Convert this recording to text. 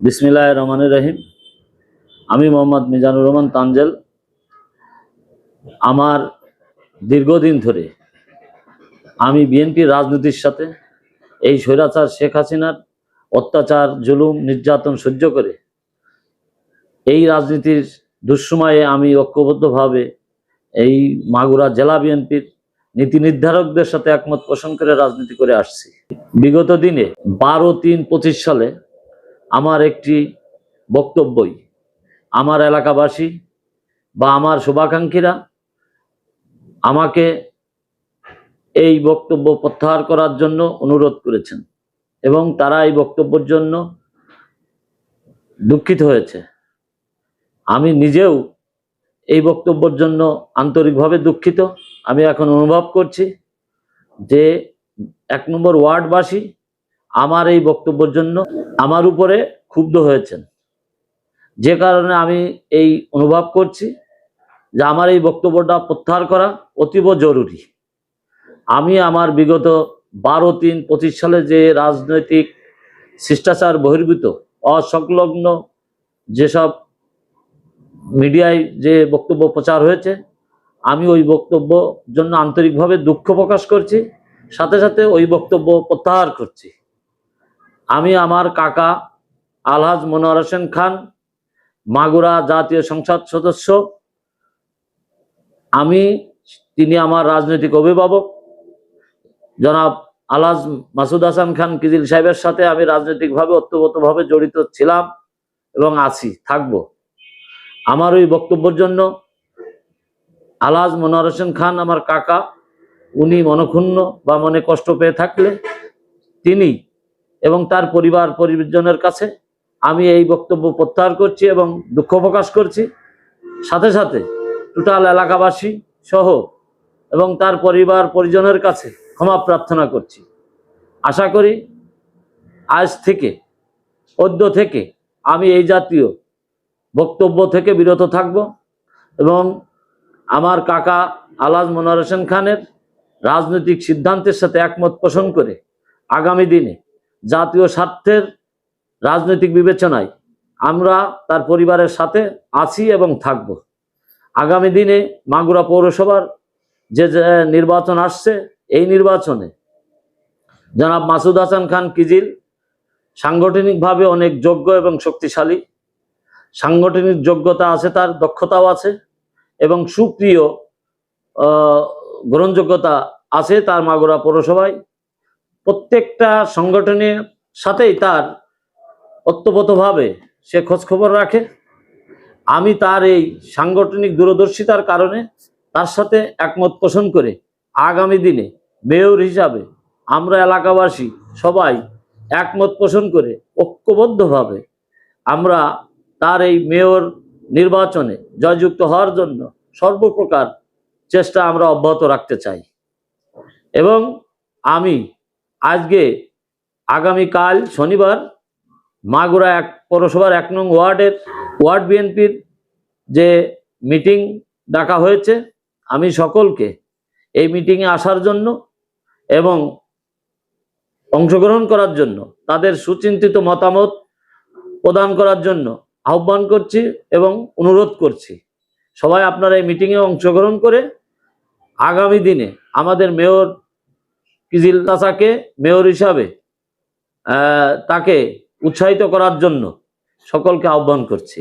বিসমিল্লাহির রহমানির রহিম। আমি মোহাম্মদ মিজানুর রহমান তানজেল। আমার দীর্ঘদিন ধরে আমি বিএনপির রাজনীতির সাথে এই স্বৈরাচার শেখ হাসিনার অত্যাচার, জুলুম, নির্যাতন সহ্য করে এই রাজনীতির দুঃসময়ে আমি ঐক্যবদ্ধভাবে এই মাগুরা জেলা বিএনপির নীতি নির্ধারকদের সাথে একমত পোষণ করে রাজনীতি করে আসছি। বিগত দিনে 12-3-25 সালে আমার একটি বক্তব্যই আমার এলাকাবাসী বা আমার শুভাকাঙ্ক্ষীরা আমাকে এই বক্তব্য প্রত্যাহার করার জন্য অনুরোধ করেছেন এবং তারা এই বক্তব্যের জন্য দুঃখিত হয়েছে। আমি নিজেও এই বক্তব্যের জন্য আন্তরিকভাবে দুঃখিত। আমি এখন অনুভব করছি যে 1 নম্বর ওয়ার্ডবাসী আমার এই বক্তব্যের জন্য আমার উপরে ক্ষুব্ধ হয়েছেন, যে কারণে আমি এই অনুভব করছি যে আমার এই বক্তব্যটা প্রত্যাহার করা অতীব জরুরি। আমি আমার বিগত 12-3-25 সালে যে রাজনৈতিক শিষ্টাচার বহির্ভূত অসংলগ্ন যেসব মিডিয়ায় যে বক্তব্য প্রচার হয়েছে, আমি ওই বক্তব্য জন্য আন্তরিকভাবে দুঃখ প্রকাশ করছি, সাথে সাথে ওই বক্তব্য প্রত্যাহার করছি। আমি আমার কাকা আলহাজ মনোয়ার হোসেন খান, মাগুরা জাতীয় সংসদ সদস্য, তিনি আমার রাজনৈতিক অভিভাবক জনাব আলহাজ মাসুদ হাসান খান কিজিল সাহেবের সাথে আমি রাজনৈতিকভাবে ওতপ্রোতভাবে জড়িত ছিলাম এবং আছি, থাকব। আমার ওই বক্তব্যের জন্য আলহাজ মনোয়ার হোসেন খান আমার কাকা, উনি মনক্ষুণ্ণ বা মনে কষ্ট পেয়ে থাকলে তিনি এবং তার পরিজনের কাছে আমি এই বক্তব্য প্রত্যাহার করছি এবং দুঃখ প্রকাশ করছি। সাথে সাথে টোটাল এলাকাবাসী সহ এবং তার পরিজনের কাছে ক্ষমা প্রার্থনা করছি। আশা করি আজ থেকে, অদ্য থেকে আমি এই জাতীয় বক্তব্য থেকে বিরত থাকব এবং আমার কাকা আলহাজ মনোয়ার হোসেন খানের রাজনৈতিক সিদ্ধান্তের সাথে একমত পোষণ করে আগামী দিনে জাতীয় স্বার্থের রাজনৈতিক বিবেচনায় আমরা তার পরিবারের সাথে আছি এবং থাকব। আগামী দিনে মাগুরা পৌরসভার যে নির্বাচন আসছে, এই নির্বাচনে জনাব মাসুদ হাসান খান কিজিল সাংগঠনিকভাবে অনেক যোগ্য এবং শক্তিশালী, সাংগঠনিক যোগ্যতা আছে, তার দক্ষতাও আছে এবং সুপ্রিয় গ্রহণযোগ্যতা আছে তার মাগুরা পৌরসভায়। প্রত্যেকটা সংগঠনের সাথেই তার ওতপ্রোতভাবে সে খোঁজখবর রাখে। আমি তার এই সাংগঠনিক দূরদর্শিতার কারণে তার সাথে একমত পোষণ করে আগামী দিনে মেয়র হিসাবে আমরা এলাকাবাসী সবাই একমত পোষণ করে ঐক্যবদ্ধভাবে আমরা তার এই মেয়র নির্বাচনে জয়যুক্ত হওয়ার জন্য সর্বপ্রকার চেষ্টা আমরা অব্যাহত রাখতে চাই। এবং আমি আজকে আগামীকাল শনিবার মাগুরা পৌরসভার 1 নং ওয়ার্ড বিএনপির যে মিটিং ডাকা হয়েছে, আমি সকলকে এই মিটিংয়ে আসার জন্য এবং অংশগ্রহণ করার জন্য, তাদের সুচিন্তিত মতামত প্রদান করার জন্য আহ্বান করছি এবং অনুরোধ করছি। সবাই আপনারা এই মিটিংয়ে অংশগ্রহণ করে আগামী দিনে আমাদের মেয়র কিজিল চাচাকে মেয়র হিসাবে তাকে উৎসাহিত করার জন্য সকলকে আহ্বান করছি।